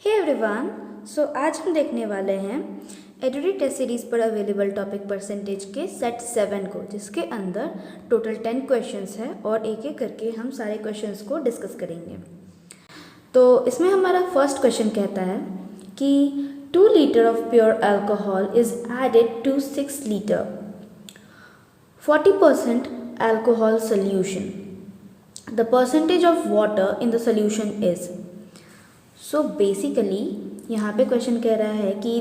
Hey everyone, आज हम देखने वाले हैं एडुडी टेस्ट सीरीज़ पर अवेलेबल टॉपिक परसेंटेज के सेट 7 को, जिसके अंदर टोटल 10 क्वेश्चंस हैं और एक एक करके हम सारे क्वेश्चंस को डिस्कस करेंगे। तो इसमें हमारा फर्स्ट क्वेश्चन कहता है कि 2 litre of pure alcohol is added to 6 litre 40% alcohol solution. The percentage of water in the solution is. So basically यहाँ पे क्वेश्चन कह रहा है कि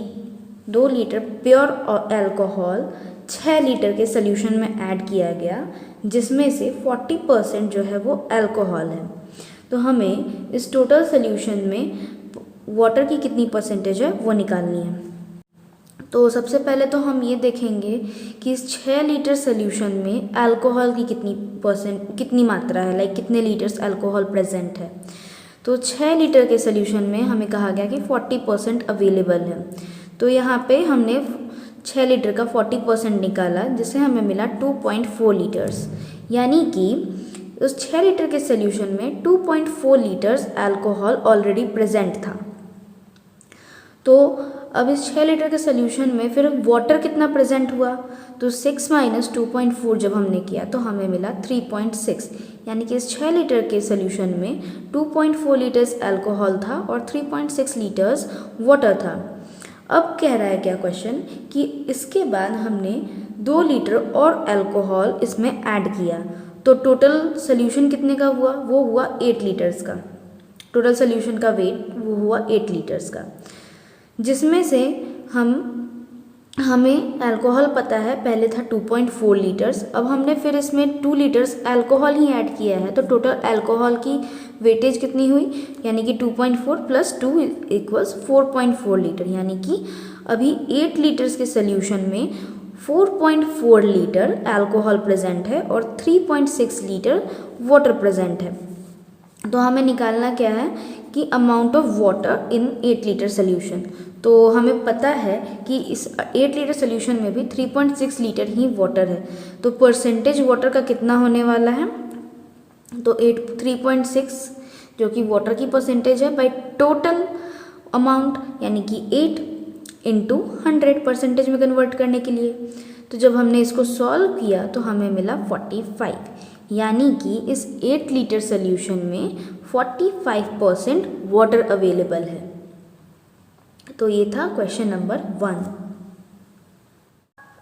2 लीटर प्योर अल्कोहल 6 लीटर के सोल्यूशन में ऐड किया गया, जिसमें से 40% जो है वो अल्कोहल है। तो हमें इस टोटल सोल्यूशन में वाटर की कितनी परसेंटेज है वो निकालनी है। तो सबसे पहले तो हम ये देखेंगे कि इस 6 लीटर सोल्यूशन में अल्कोहल की कितनी मात्रा है, लाइक कितने लीटर्स अल्कोहल प्रेजेंट है। तो 6 लीटर के सोल्यूशन में हमें कहा गया कि 40% अवेलेबल है। तो यहाँ पे हमने 6 लीटर का 40% निकाला, जिससे हमें मिला 2.4 लीटर्स, यानी कि उस 6 लीटर के सोल्यूशन में 2.4 लीटर्स अल्कोहल ऑलरेडी प्रेजेंट था। तो अब इस 6 लीटर के सोल्यूशन में फिर वाटर कितना प्रेजेंट हुआ, तो 6 - 2.4 जब हमने किया तो हमें मिला 3.6, यानी कि इस 6 लीटर के सोल्यूशन में 2.4 लीटर्स अल्कोहल था और 3.6 लीटर्स वाटर था। अब कह रहा है क्या क्वेश्चन कि इसके बाद हमने 2 लीटर और अल्कोहल इसमें ऐड किया, तो टोटल सोल्यूशन कितने का हुआ, वो हुआ 8 लीटर्स का। टोटल सोल्यूशन का वेट वो हुआ 8 लीटर्स का, जिसमें से हमें अल्कोहल पता है पहले था 2.4 लीटर्स। अब हमने फिर इसमें 2 लीटर्स अल्कोहल ही ऐड किया है, तो टोटल अल्कोहल की वेटेज कितनी हुई, यानी कि 2.4 + 2 = 4.4 लीटर, यानी कि अभी 8 लीटर्स के सोल्यूशन में 4.4 लीटर अल्कोहल प्रेजेंट है और 3.6 लीटर वाटर प्रेजेंट है। तो हमें निकालना क्या है कि amount of water in 8 litre solution. तो हमें पता है कि इस 8 लीटर सोल्यूशन में भी 3.6 लीटर ही वाटर है, तो परसेंटेज वाटर का कितना होने वाला है, तो 3.6 जो कि वाटर की परसेंटेज है बाई टोटल अमाउंट, यानी कि 8 × 100 परसेंटेज में कन्वर्ट करने के लिए। तो जब हमने इसको सॉल्व किया तो हमें मिला 45, यानी कि इस 8 लीटर सोल्यूशन में 45% वाटर अवेलेबल है। तो ये था क्वेश्चन नंबर 1।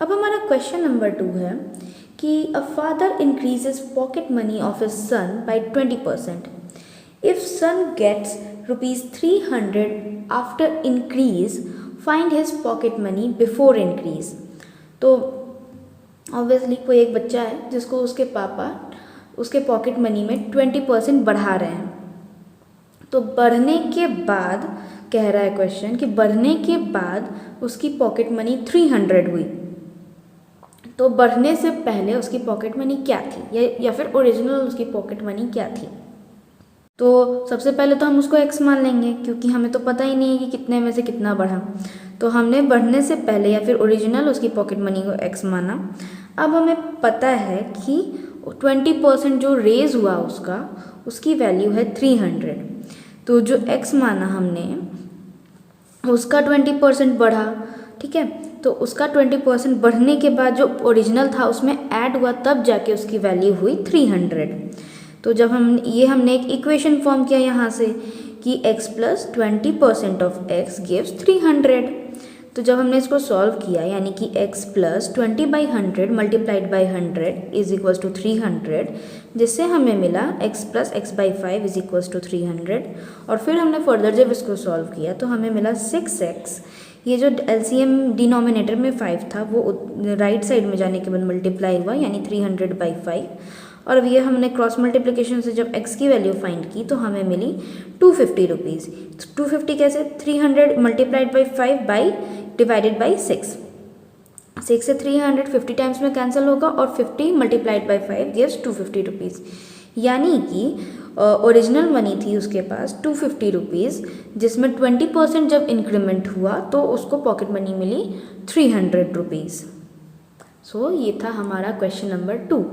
अब हमारा क्वेश्चन नंबर 2 है कि a father increases pocket money of his son by 20%। If son gets ₹300 after increase, find his pocket money before increase. तो ऑब्वियसली कोई एक बच्चा है जिसको उसके पापा उसके पॉकेट मनी में 20% बढ़ा रहे हैं। तो बढ़ने के बाद कह रहा है क्वेश्चन कि बढ़ने के बाद उसकी पॉकेट मनी 300 हुई। तो बढ़ने से पहले उसकी पॉकेट मनी क्या थी, या फिर ओरिजिनल उसकी पॉकेट मनी क्या थी। तो सबसे पहले तो हम उसको x मान लेंगे, क्योंकि हमें तो पता ही नहीं है कि कितने में से कितना बढ़ा। तो हमने बढ़ने से पहले या फिर ओरिजिनल उसकी पॉकेट मनी को x माना। अब हमें पता है कि 20% जो रेज हुआ उसकी वैल्यू है 300। तो जो x माना हमने उसका 20% बढ़ा, ठीक है। तो उसका 20% बढ़ने के बाद जो ओरिजिनल था उसमें ऐड हुआ, तब जाके उसकी वैल्यू हुई 300। तो जब हमने एक इक्वेशन फॉर्म किया यहाँ से कि x + 20% ऑफ x गिव्स 300। तो जब हमने इसको सॉल्व किया, यानी कि x + 20/100 × 100 = 300, जिससे हमें मिला x + x/5 = 300। और फिर हमने फर्दर जब इसको सॉल्व किया तो हमें मिला 6x। ये जो LCM डिनोमिनेटर में 5 था वो राइट साइड में जाने के बाद मल्टीप्लाई हुआ, यानी 300/5। और अब ये हमने क्रॉस मल्टीप्लिकेशन से जब x की वैल्यू फाइंड की तो हमें मिली 250 रुपीज़। 250 कैसे, 300 × 5 / 6। 6 से 300 50 टाइम्स में कैंसिल होगा और 50 × 5 गिव्स 250 रुपीज़, यानी कि ओरिजिनल मनी थी उसके पास 250 रुपीज़, जिसमें 20% जब इंक्रीमेंट हुआ तो उसको पॉकेट मनी मिली 300 रुपीज़। सो ये था हमारा क्वेश्चन नंबर 2।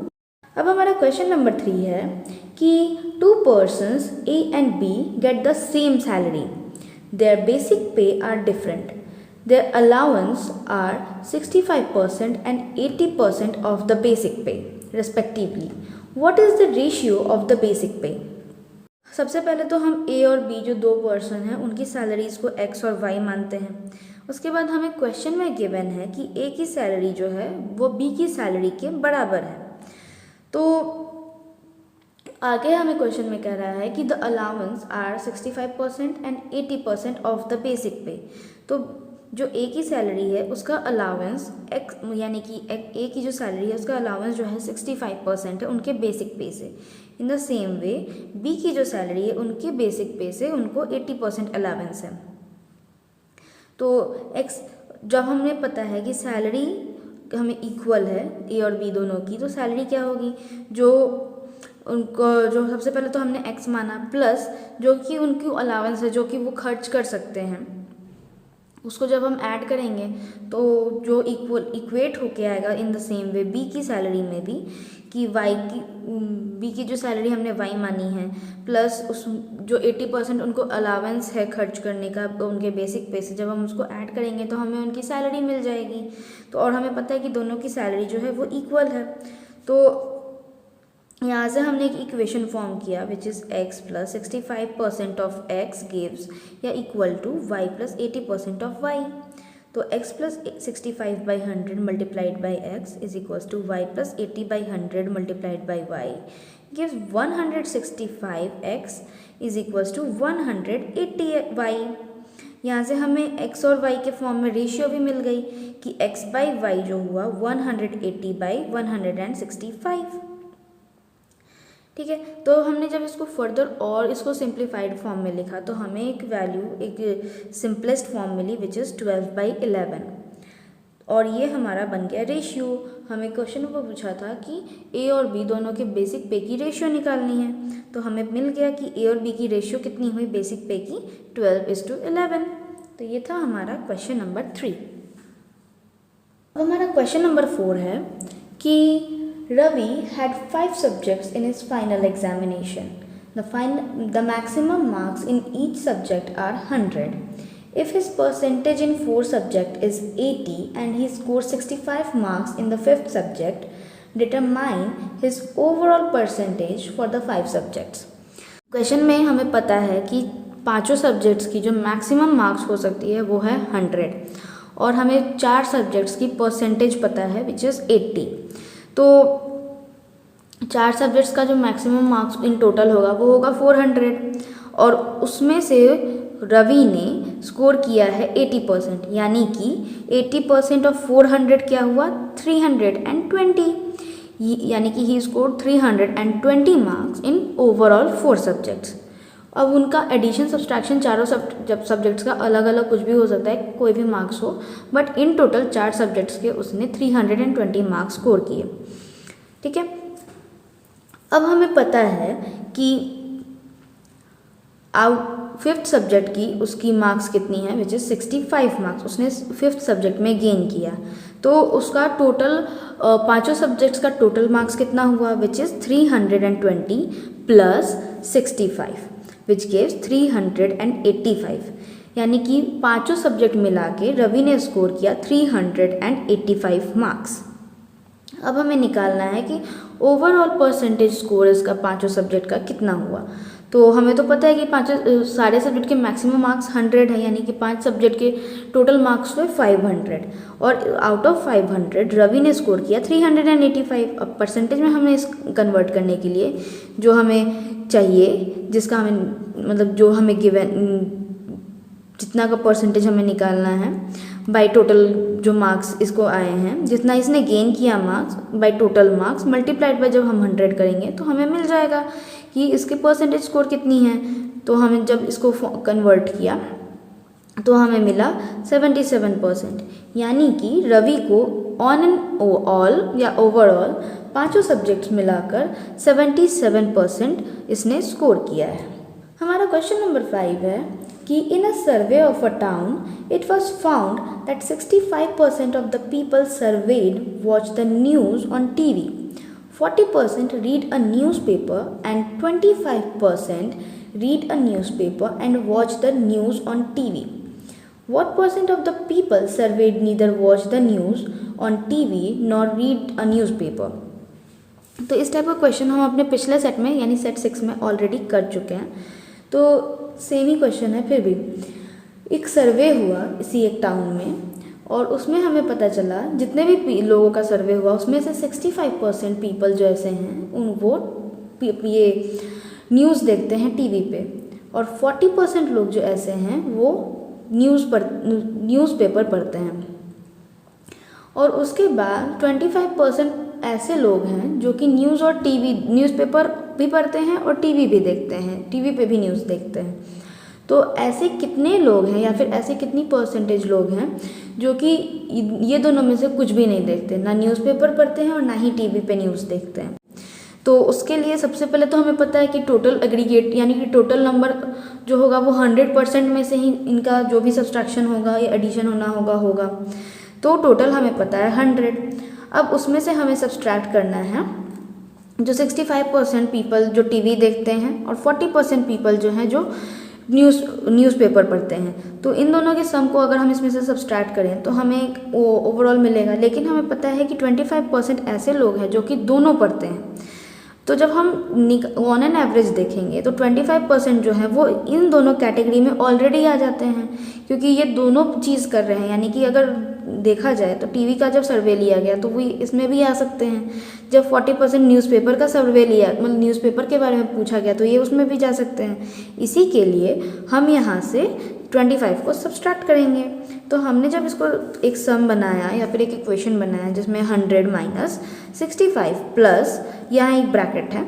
अब हमारा क्वेश्चन नंबर 3 है कि 2 persons A and B get the same salary. Their basic pay are different. Their allowance are 65% and 80% of the basic pay, respectively. What is the ratio of the basic pay? सबसे पहले तो हम ए और B जो दो person हैं उनकी salaries को एक्स और वाई मानते हैं. उसके बाद हमें क्वेश्चन में गिवन है कि ए की सैलरी जो है वो बी की सैलरी के बराबर है. तो आगे हमें क्वेश्चन में कह रहा है कि the allowance are 65% and 80% of the basic pay. तो जो ए की सैलरी है उसका अलाउंस एक्स यानी कि ए की जो सैलरी है उसका अलाउंस जो है 65% है उनके बेसिक पे से. In the same way B की जो सैलरी है उनके बेसिक पे से उनको 80% अलाउंस है. तो एक्स जब हमें पता है कि सैलरी हमें इक्वल है ए और बी दोनों की, तो सैलरी क्या होगी, जो उनको जो सबसे पहले तो हमने एक्स माना प्लस जो कि उनकी अलाउंस है जो कि वो खर्च कर सकते हैं, उसको जब हम ऐड करेंगे तो जो इक्वेट होके आएगा in the same way B की सैलरी में भी कि बी की जो सैलरी हमने वाई मानी है प्लस उस जो 80% उनको अलाउंस है खर्च करने का उनके बेसिक पे से, जब हम उसको ऐड करेंगे तो हमें उनकी सैलरी मिल जाएगी. तो और हमें पता है कि दोनों की सैलरी जो है वो इक्वल है. तो यहाँ से हमने एक इक्वेशन फॉर्म किया which is x plus 65% of x gives या equal to y plus 80% of y. तो x plus 65/100 multiplied by x is equals to y plus 80/100 multiplied by y gives 165x is equals to 180y. यहाँ से हमें x और y के form में ratio भी मिल गई कि x बाई वाई जो हुआ 180/165. ठीक है. तो हमने जब इसको फर्दर और इसको सिंप्लीफाइड फॉर्म में लिखा तो हमें एक वैल्यू एक सिंपलेस्ट फॉर्म मिली विच इज़ 12/11 और ये हमारा बन गया रेशियो. हमें क्वेश्चन में पूछा था कि ए और बी दोनों के बेसिक पे की रेशियो निकालनी है, तो हमें मिल गया कि ए और बी की रेशियो कितनी हुई बेसिक पे की 12:11. तो ये था हमारा क्वेश्चन नंबर 3. अब हमारा क्वेश्चन नंबर 4 है कि Ravi had 5 subjects in his final examination. The maximum marks in each subject are 100. If his percentage in 4 subjects is 80 and he scores 65 marks in the 5th subject, determine his overall percentage for the 5 subjects. Question में हमें पता है कि पांचों subjects की जो maximum marks हो सकती है वो है 100 और हमें 4 सब्जेक्ट्स की परसेंटेज पता है विच इज़ 80. तो 4 सब्जेक्ट्स का जो मैक्सिमम मार्क्स इन टोटल होगा वो होगा 400 और उसमें से रवि ने स्कोर किया है 80%, यानी कि 80% ऑफ 400 क्या हुआ 320, यानी कि he score 320 marks in overall 4 subjects. अब उनका एडिशन सब्सट्रैक्शन चारों सब्जेक्ट्स का अलग अलग कुछ भी हो सकता है, कोई भी मार्क्स हो, बट इन टोटल 4 सब्जेक्ट्स के उसने 320 मार्क्स स्कोर किए. ठीक है. अब हमें पता है कि 5th सब्जेक्ट की उसकी मार्क्स कितनी है विच इज़ 65 मार्क्स उसने 5th सब्जेक्ट में गेन किया. तो उसका टोटल पांचों सब्जेक्ट्स का टोटल मार्क्स कितना हुआ which is 320 plus 65 which gives 385, यानी कि पांचों सब्जेक्ट मिला के रवि ने स्कोर किया 385 मार्क्स. अब हमें निकालना है कि ओवरऑल परसेंटेज स्कोर इसका पांचों सब्जेक्ट का कितना हुआ. तो हमें तो पता है कि पांचों सारे सब्जेक्ट के मैक्सिमम मार्क्स 100 है, यानी कि 5 सब्जेक्ट के टोटल मार्क्स हुए 500 और आउट ऑफ 500 रवि ने स्कोर किया 385. अब परसेंटेज में हमें इस कन्वर्ट करने के लिए जो हमें चाहिए, जिसका हमें मतलब जो हमें गिवन जितना का परसेंटेज हमें निकालना है बाय टोटल जो मार्क्स इसको आए हैं, जितना इसने गेन किया marks by total marks multiplied by जब हम 100 करेंगे तो हमें मिल जाएगा कि इसके परसेंटेज स्कोर कितनी है. तो हमें जब इसको कन्वर्ट किया तो हमें मिला 77%, यानी कि रवि को ऑन एंड ऑल या ओवरऑल पांचों सब्जेक्ट्स मिलाकर 77% इसने स्कोर किया है. हमारा क्वेश्चन नंबर 5 है कि in a survey of a town, it was found that 65% of the people surveyed watch the news on TV, 40% read a newspaper and 25% read a newspaper and watch the news on TV? What percent of the people surveyed neither watch the news on TV nor read a newspaper? तो इस type का question हम अपने पिछले set में यानी set 6 में already कर चुके हैं, तो सेम ही क्वेश्चन है। फिर भी एक सर्वे हुआ इसी एक टाउन में और उसमें हमें पता चला जितने भी लोगों का सर्वे हुआ उसमें से 65% पीपल जो ऐसे हैं उन वो ये न्यूज़ देखते हैं टीवी पे, और 40% लोग जो ऐसे हैं वो न्यूज़पेपर पढ़ते हैं, और उसके बाद 25% ऐसे लोग हैं जो कि न्यूज़पेपर भी पढ़ते हैं और टीवी भी देखते हैं, टीवी पे भी न्यूज़ देखते हैं। तो ऐसे कितने लोग हैं या फिर ऐसे कितनी परसेंटेज लोग हैं जो कि ये दोनों में से कुछ भी नहीं देखते, ना न्यूज़पेपर पढ़ते हैं और ना ही टीवी पे न्यूज़ देखते हैं? तो उसके लिए सबसे पहले तो हमें पता है कि टोटल एग्रीगेट यानी कि टोटल नंबर जो होगा वो 100% में से ही इनका जो भी सब्सट्रैक्शन होगा या एडिशन होगा। तो टोटल हमें पता है 100। अब उसमें से हमें सब्सट्रैक्ट करना है जो 65% पीपल जो टीवी देखते हैं और 40% पीपल जो हैं जो न्यूज़पेपर पढ़ते हैं। तो इन दोनों के सम को अगर हम इसमें से सब्सट्रैक्ट करें तो हमें एक ओवरऑल मिलेगा, लेकिन हमें पता है कि 25% ऐसे लोग हैं जो कि दोनों पढ़ते हैं। तो जब हम ऑन एन एवरेज देखेंगे तो 25% जो है वो इन दोनों कैटेगरी में ऑलरेडी आ जाते हैं, क्योंकि ये दोनों चीज़ कर रहे हैं। यानी कि अगर देखा जाए तो टीवी का जब सर्वे लिया गया तो वो इसमें भी आ सकते हैं, जब 40% न्यूज़पेपर का सर्वे लिया मतलब न्यूज़पेपर के बारे में पूछा गया तो ये उसमें भी जा सकते हैं। इसी के लिए हम यहाँ से 25 को सब्सट्रैक्ट करेंगे। तो हमने जब इसको एक सम बनाया या फिर एक इक्वेशन बनाया जिसमें 100 माइनस 65 प्लस यहाँ एक ब्रैकेट है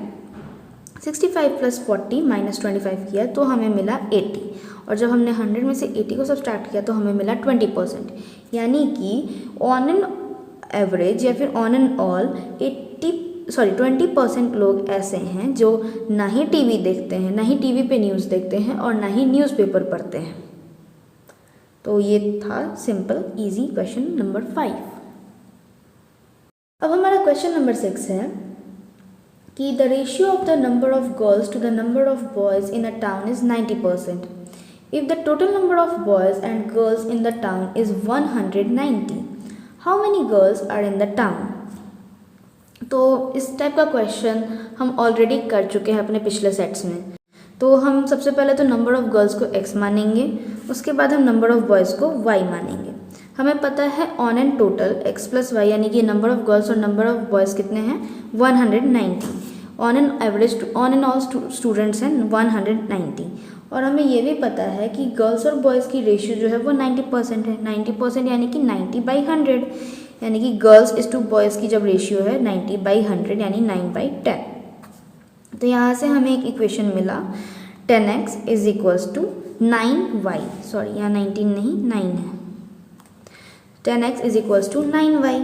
65 प्लस 40 माइनस 25 किया तो हमें मिला 80, और जब हमने 100 में से 80 को सब्सट्रैक्ट किया तो हमें मिला 20%। यानी कि ऑन एन एवरेज या फिर ऑन एन ऑल 20% लोग ऐसे हैं जो ना ही टीवी देखते हैं, ना ही टीवी पे न्यूज़ देखते हैं और ना ही न्यूज़पेपर पढ़ते हैं। तो ये था सिंपल इजी क्वेश्चन नंबर 5। अब हमारा क्वेश्चन नंबर 6 है कि the ratio of the number of girls to the number of boys in a town is 90%। If the total number of boys and girls in the town is 190, how many girls are in the town? तो इस type का question हम already कर चुके हैं अपने पिछले sets में। तो हम सबसे पहले तो नंबर ऑफ़ गर्ल्स को x मानेंगे, उसके बाद हम नंबर ऑफ़ बॉयज़ को y मानेंगे। हमें पता है on and total x plus Y यानी कि नंबर ऑफ़ गर्ल्स और नंबर ऑफ़ बॉयज़ कितने हैं 190, on an average on an all students हैं 190, और हमें ये भी पता है कि गर्ल्स और बॉयज़ की रेशियो जो है वो 90% है। 90% यानी कि 90/100, यानी कि गर्ल्स इस टू बॉयज़ की जब रेशियो है 90/100 यानी 9/10। तो यहाँ से हमें एक इक्वेशन मिला 10x is equals to 9y, sorry यहाँ 19 नहीं 9 है, 10x is equals to 9y।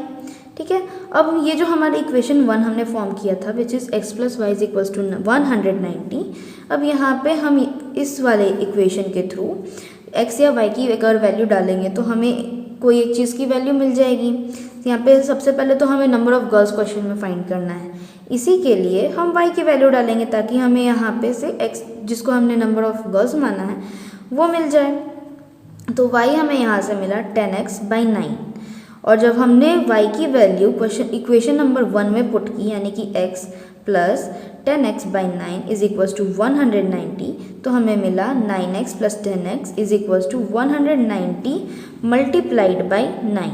ठीक है, अब ये जो हमारा इक्वेशन 1 हमने फॉर्म किया था which is x plus Y is equals to 190। अब यहाँ पे हम इस वाले इक्वेशन के थ्रू x या y की अगर वैल्यू डालेंगे तो हमें कोई एक चीज़ की वैल्यू मिल जाएगी। यहाँ पे सबसे पहले तो हमें नंबर ऑफ़ गर्ल्स क्वेश्चन में फाइंड करना है, इसी के लिए हम y की वैल्यू डालेंगे ताकि हमें यहाँ पे से x जिसको हमने नंबर ऑफ़ गर्ल्स माना है वो मिल जाए। तो y हमें यहाँ से मिला 10x/9, और जब हमने y की वैल्यू इक्वेशन नंबर 1 में पुट की यानी कि x plus 10x/9 is equals to 190, तो हमें मिला 9x plus 10x is equals to 190 multiplied by 9।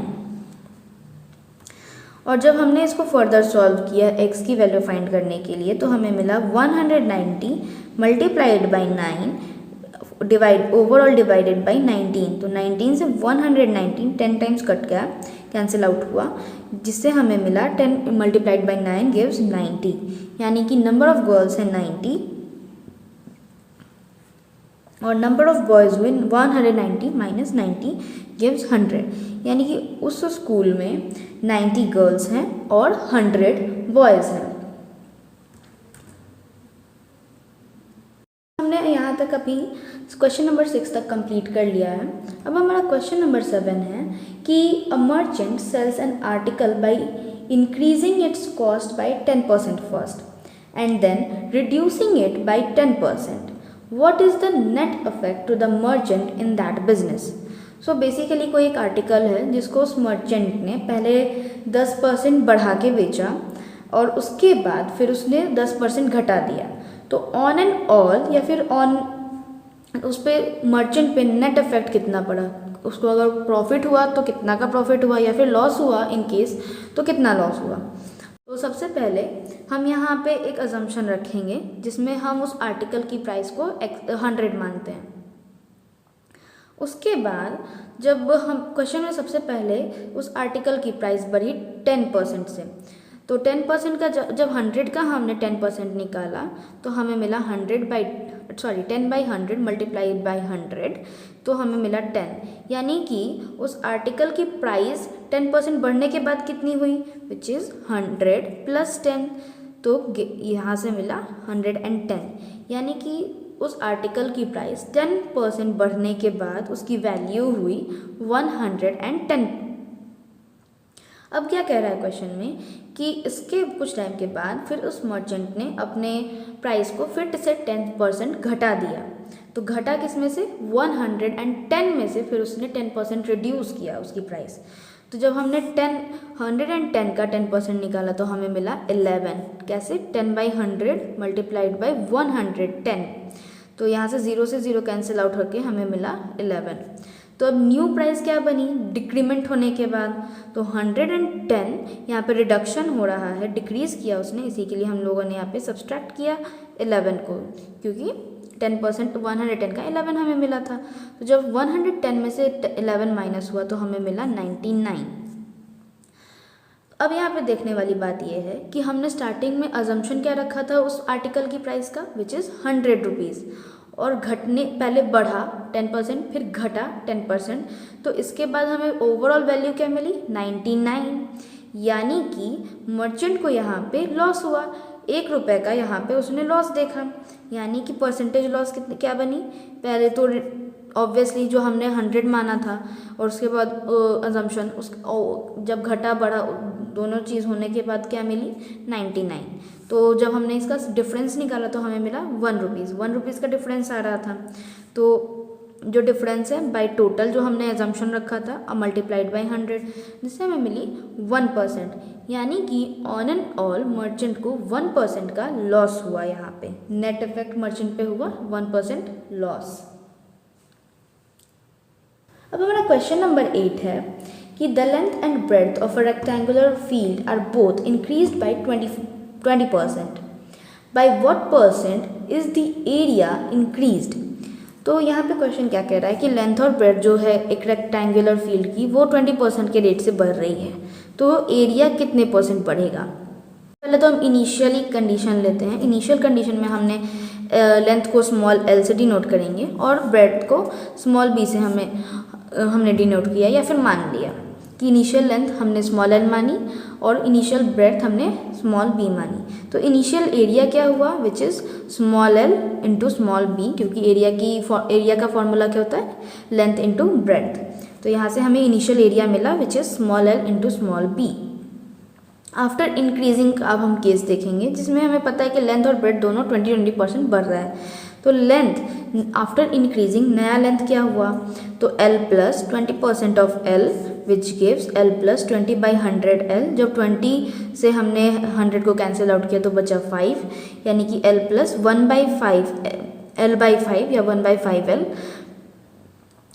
और जब हमने इसको फर्दर सॉल्व किया x की वैल्यू फाइंड करने के लिए तो हमें मिला 190 multiplied by 9 overall divided by 19। तो 19 से 119 10 टाइम्स कट गया, कैंसिल आउट हुआ, जिससे हमें मिला 10 मल्टीप्लाइड बाई 9 गिव्स 90, यानी कि नंबर ऑफ गर्ल्स है 90 और नंबर ऑफ बॉयज़ हुए 190 माइनस 90 गिव्स 100, यानी कि उस स्कूल में 90 गर्ल्स हैं और 100 बॉयज़ हैं। हमने यहाँ तक अभी क्वेश्चन नंबर 6 तक कंप्लीट कर लिया है। अब हमारा क्वेश्चन नंबर 7 है कि a merchant sells an article by increasing its cost by 10% first and then reducing it by 10%। what is the net effect to the merchant in that business? So basically कोई एक article है जिसको उस merchant ने पहले 10% बढ़ा के बेचा और उसके बाद फिर उसने 10% घटा दिया, तो ऑन एंड ऑल या फिर ऑन उस पर मर्चेंट पे नेट इफेक्ट कितना पड़ा, उसको अगर प्रॉफिट हुआ तो कितना का प्रॉफिट हुआ, या फिर लॉस हुआ इन केस तो कितना लॉस हुआ। तो सबसे पहले हम यहाँ पे एक अजम्पशन रखेंगे जिसमें हम उस आर्टिकल की प्राइस को 100 मानते हैं। उसके बाद जब हम क्वेश्चन में सबसे पहले उस आर्टिकल की प्राइस बढ़ी 10% से, तो 10% का जब 100 का हमने 10% निकाला तो हमें मिला 10/100 मल्टीप्लाइड बाई 100, तो हमें मिला 10, यानी कि उस आर्टिकल की प्राइस 10% बढ़ने के बाद कितनी हुई, विच इज़ 100 + 10, तो यहाँ से मिला 110, यानी कि उस आर्टिकल की प्राइस 10% बढ़ने के बाद उसकी वैल्यू हुई 110। अब क्या कह रहा है क्वेश्चन में कि इसके कुछ टाइम के बाद फिर उस मर्चेंट ने अपने प्राइस को फिर से 10% घटा दिया, तो घटा किस में से, 110 में से फिर उसने 10% रिड्यूस किया उसकी प्राइस। तो जब हमने 110 का 10% निकाला तो हमें मिला 11, कैसे, 10/100 मल्टीप्लाइड बाई 110, तो यहाँ से 0 से 0 कैंसिल आउट करके हमें मिला 11। तो अब न्यू प्राइस क्या बनी डिक्रीमेंट होने के बाद, तो 110 यहाँ पे रिडक्शन हो रहा है, डिक्रीज़ किया उसने, इसी के लिए हम लोगों ने यहाँ पे सब्सट्रैक्ट किया 11 को, क्योंकि 10% 110 का 11 हमें मिला था। तो जब 110 में से 11 माइनस हुआ तो हमें मिला 99। अब यहाँ पे देखने वाली बात यह है कि हमने स्टार्टिंग में अजम्पशन क्या रखा था उस आर्टिकल की प्राइस का, विच इज़ 100 रुपीज़, और घटने पहले बढ़ा 10% फिर घटा 10%, तो इसके बाद हमें ओवरऑल वैल्यू क्या मिली 99, यानी कि मर्चेंट को यहाँ पे लॉस हुआ, 1 रुपये का यहाँ पे उसने लॉस देखा, यानी कि परसेंटेज लॉस कितने क्या बनी, पहले तो ऑब्वियसली जो हमने 100 माना था और उसके बाद अजम्पशन उस जब घटा बढ़ा दोनों चीज़ होने के बाद क्या मिली 99, तो जब हमने इसका डिफरेंस निकाला तो हमें मिला 1 रुपीज़ का डिफरेंस आ रहा था। तो जो डिफरेंस है बाय टोटल जो हमने एजम्पशन रखा था मल्टीप्लाइड बाय 100, जिससे हमें मिली 1%, यानी कि ऑन एंड ऑल मर्चेंट को 1% का लॉस हुआ, यहाँ पे नेट इफेक्ट मर्चेंट पे हुआ 1% लॉस। अब हमारा क्वेश्चन नंबर 8 है कि the length and breadth of a rectangular field are both increased by 20%, by what percent is the area increased. तो यहाँ पे क्वेश्चन क्या कह रहा है कि लेंथ और ब्रेड्थ जो है एक रेक्टेंगुलर फील्ड की वो 20% के रेट से बढ़ रही है, तो एरिया कितने % बढ़ेगा। पहले तो हम इनिशियली कंडीशन लेते हैं। इनिशियल कंडीशन में हमने लेंथ को स्मॉल l से डिनोट करेंगे और ब्रेड्थ को स्मॉल b से हमने डिनोट किया या फिर मान लिया कि इनिशियल लेंथ हमने स्मॉल l मानी और इनिशियल ब्रेड्थ हमने स्मॉल b मानी। तो इनिशियल एरिया क्या हुआ, which is small l into small b, क्योंकि एरिया का फॉर्मूला क्या होता है, लेंथ इंटू ब्रेड्थ। तो यहाँ से हमें इनिशियल एरिया मिला which is small l into small b। After increasing अब हम केस देखेंगे जिसमें हमें पता है कि लेंथ और ब्रेड्थ दोनों 20% बढ़ रहा है। तो लेंथ आफ्टर इंक्रीजिंग नया लेंथ क्या हुआ, तो l plus 20% of l which gives l plus 20/100l। जब 20 से हमने 100 को कैंसिल आउट किया तो बचा 5, यानी कि l प्लस 1/5 l/5 या 1/5l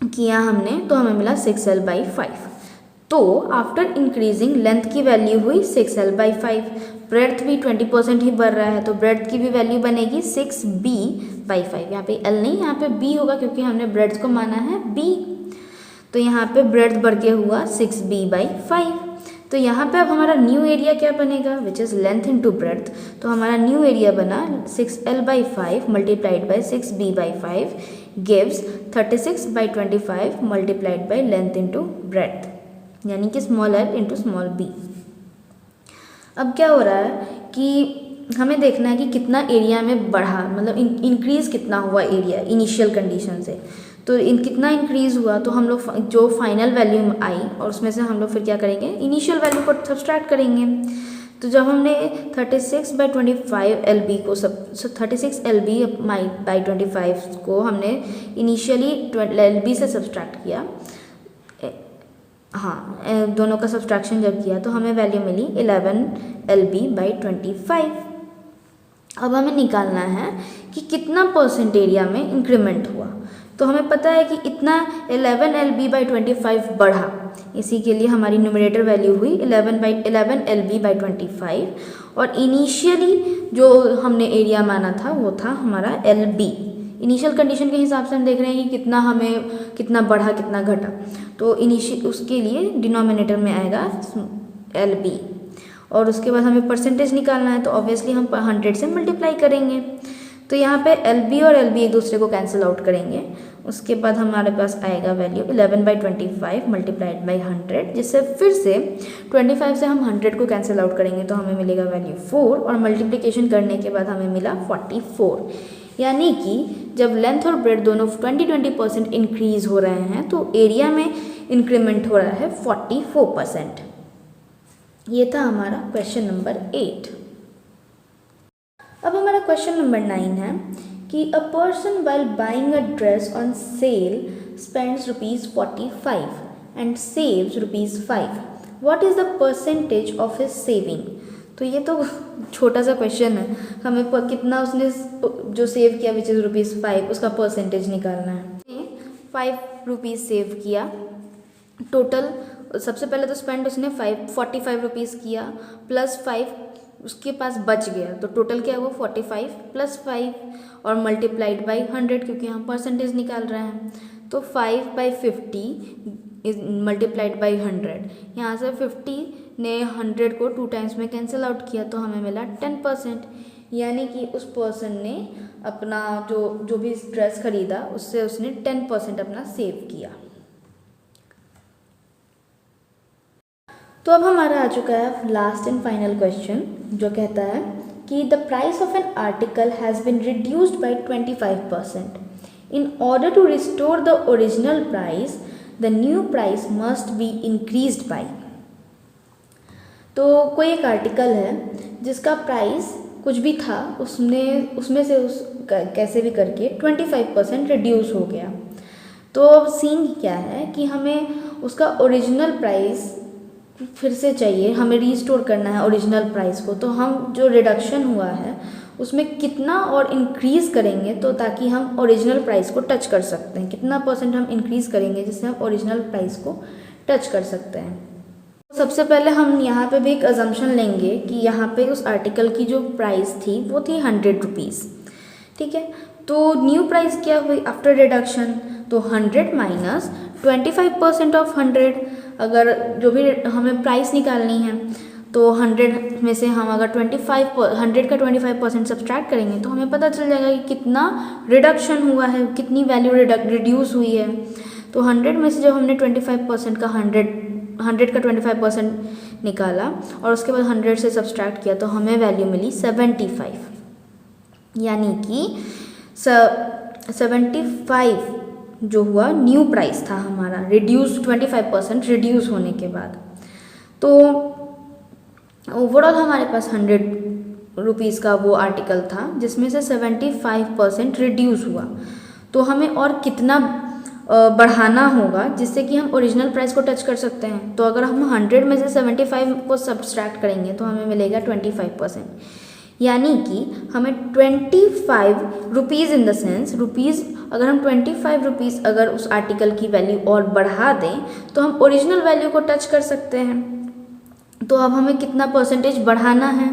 किया हमने तो हमें मिला 6l/5। तो आफ्टर इंक्रीजिंग लेंथ की वैल्यू हुई 6l/5, ब्रेड्थ भी 20% ही बढ़ रहा है तो ब्रेड्थ की भी वैल्यू बनेगी 6b/5। यहाँ पे l नहीं, यहाँ पे b होगा क्योंकि हमने ब्रेड्थ को माना है b। तो यहाँ पे ब्रेड्थ बढ़ के हुआ 6b/5। तो यहाँ पे अब हमारा न्यू एरिया क्या बनेगा, which is length into breadth. तो हमारा न्यू एरिया बना 6l/5 multiplied by 6b/5 gives 36/25 multiplied by length into breadth, यानी कि small l into small b। अब क्या हो रहा है कि हमें देखना है कि कितना एरिया में बढ़ा, मतलब इंक्रीज़ कितना हुआ एरिया इनिशियल कंडीशन से। तो कितना इंक्रीज़ हुआ तो हम लोग जो फाइनल वैल्यू आई और उसमें से हम लोग फिर क्या करेंगे, इनिशियल वैल्यू को सब्सट्रैक्ट करेंगे। तो जब हमने 36/25 LB को 36 LB बाई 25 को हमने इनिशियली LB से सब्सट्रैक्ट किया, हाँ दोनों का सब्सट्रैक्शन जब किया तो हमें वैल्यू मिली 11 LB बाई 25। अब हमें निकालना है कि कितना परसेंट एरिया में इंक्रीमेंट हुआ। तो हमें पता है कि इतना 11 LB बाई 25 बढ़ा, इसी के लिए हमारी न्यूमरेटर वैल्यू हुई 11 LB बाई 25 और इनिशियली जो हमने एरिया माना था वो था हमारा LB। इनिशियल कंडीशन के हिसाब से हम देख रहे हैं कि कितना बढ़ा कितना घटा, तो उसके लिए डिनोमिनेटर में आएगा LB और उसके बाद हमें परसेंटेज निकालना है, तो ऑब्वियसली हम 100 से मल्टीप्लाई करेंगे। तो यहाँ पे LB और LB एक दूसरे को कैंसिल आउट करेंगे, उसके बाद हमारे पास आएगा वैल्यू 11/25 मल्टीप्लाइड बाई 100, जिससे फिर से 25 से हम 100 को कैंसिल आउट करेंगे तो हमें मिलेगा वैल्यू 4 और मल्टीप्लिकेशन करने के बाद हमें मिला 44। यानी कि जब लेंथ और ब्रेड दोनों 20% इंक्रीज हो रहे हैं तो एरिया में इंक्रीमेंट हो रहा है 44%। ये था हमारा क्वेश्चन नंबर 8। अब हमारा क्वेश्चन नंबर 9 है कि a person while buying a dress on sale spends ₹45 and saves ₹5। What is the percentage of his saving. तो ये तो छोटा सा क्वेश्चन है, हमें कितना उसने जो सेव किया विच इज़ ₹5 उसका परसेंटेज निकालना है। ₹5 सेव किया टोटल, सबसे पहले तो स्पेंड उसने 45 किया प्लस 5 उसके पास बच गया, तो टोटल क्या हुआ 45 प्लस 5 और मल्टीप्लाइड बाई 100 क्योंकि हम परसेंटेज निकाल रहे हैं। तो 5/50 मल्टीप्लाइड बाई 100, यहाँ से 50 ने 100 को 2 टाइम्स में कैंसिल आउट किया तो हमें मिला 10%। यानी कि उस पर्सन ने अपना जो भी ड्रेस खरीदा उससे उसने 10% अपना सेव किया। तो अब हमारा आ चुका है लास्ट एंड फाइनल क्वेश्चन, जो कहता है कि the price of an article has been reduced by 25%। In order to restore the original price the new price must be increased by. तो कोई एक आर्टिकल है जिसका प्राइस कुछ भी था, उसमें से कैसे भी करके 25% रिड्यूस हो गया। तो अब सीन क्या है कि हमें उसका ओरिजिनल प्राइस फिर से चाहिए, हमें रीस्टोर करना है ओरिजिनल प्राइस को। तो हम जो रिडक्शन हुआ है उसमें कितना और इंक्रीज़ करेंगे तो ताकि हम ओरिजिनल प्राइस को टच कर सकते हैं, कितना परसेंट हम इंक्रीज़ करेंगे जिससे हम ओरिजिनल प्राइस को टच कर सकते हैं। सबसे पहले हम यहाँ पे भी एक अजम्पशन लेंगे कि यहाँ पे उस आर्टिकल की जो प्राइस थी वो थी ₹100, ठीक है। तो न्यू प्राइस क्या हुई आफ्टर रिडक्शन, तो 100 माइनस 25% ऑफ 100। अगर जो भी हमें प्राइस निकालनी है तो 100 में से हम अगर 100 का 25% सब्सट्रैक्ट करेंगे तो हमें पता चल जाएगा कि कितना रिडक्शन हुआ है, कितनी वैल्यू रिड्यूस हुई है। तो 100 में से जब हमने 25% का 100 का 25% निकाला और उसके बाद 100 से सब्सट्रैक्ट किया तो हमें वैल्यू मिली 75। यानी कि 75 जो हुआ न्यू प्राइस था हमारा, रिड्यूस 25% रिड्यूस होने के बाद। तो ओवरऑल हमारे पास ₹100 का वो आर्टिकल था जिसमें से 75% रिड्यूस हुआ। तो हमें और कितना बढ़ाना होगा जिससे कि हम ओरिजिनल प्राइस को टच कर सकते हैं। तो अगर हम 100 में से 75 को सब्सट्रैक्ट करेंगे तो हमें मिलेगा 25%। यानी कि हमें ₹25 इन द सेंस रुपीज़, अगर हम ₹25 अगर उस आर्टिकल की वैल्यू और बढ़ा दें तो हम ओरिजिनल वैल्यू को टच कर सकते हैं। तो अब हमें कितना परसेंटेज बढ़ाना है,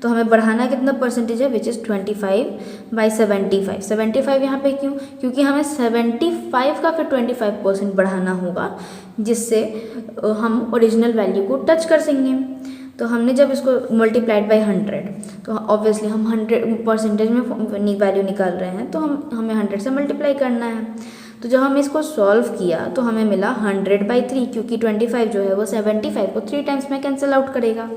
तो हमें बढ़ाना कितना परसेंटेज है विच इज़ 25/75। 75 यहाँ पे क्यों, क्योंकि हमें 75 का फिर 25% बढ़ाना होगा जिससे हम ओरिजिनल वैल्यू को टच कर सकेंगे। तो हमने जब इसको मल्टीप्लाइड बाई 100 तो ऑब्वियसली हम 100 परसेंटेज में वैल्यू निकाल रहे हैं तो हमें 100 से मल्टीप्लाई करना है। तो जब हम इसको सॉल्व किया तो हमें मिला 100/3 क्योंकि 25 जो है वो 75 को 3 टाइम्स में कैंसिल आउट करेगा।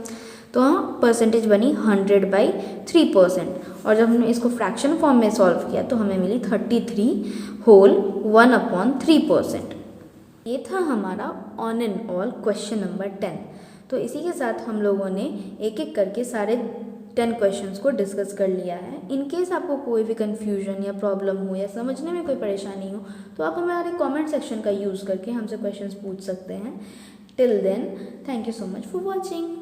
तो परसेंटेज बनी 100/3%। और जब हमने इसको फ्रैक्शन फॉर्म में सॉल्व किया तो हमें मिली 33/1/3%। ये था हमारा on and all question number 10। तो इसी के साथ हम लोगों ने एक एक करके सारे 10 क्वेश्चंस को डिस्कस कर लिया है। इन केस आपको कोई भी कन्फ्यूजन या प्रॉब्लम हो या समझने में कोई परेशानी हो तो आप हमारे कमेंट सेक्शन का यूज़ करके हमसे क्वेश्चंस पूछ सकते हैं। Till then, thank you so much for watching.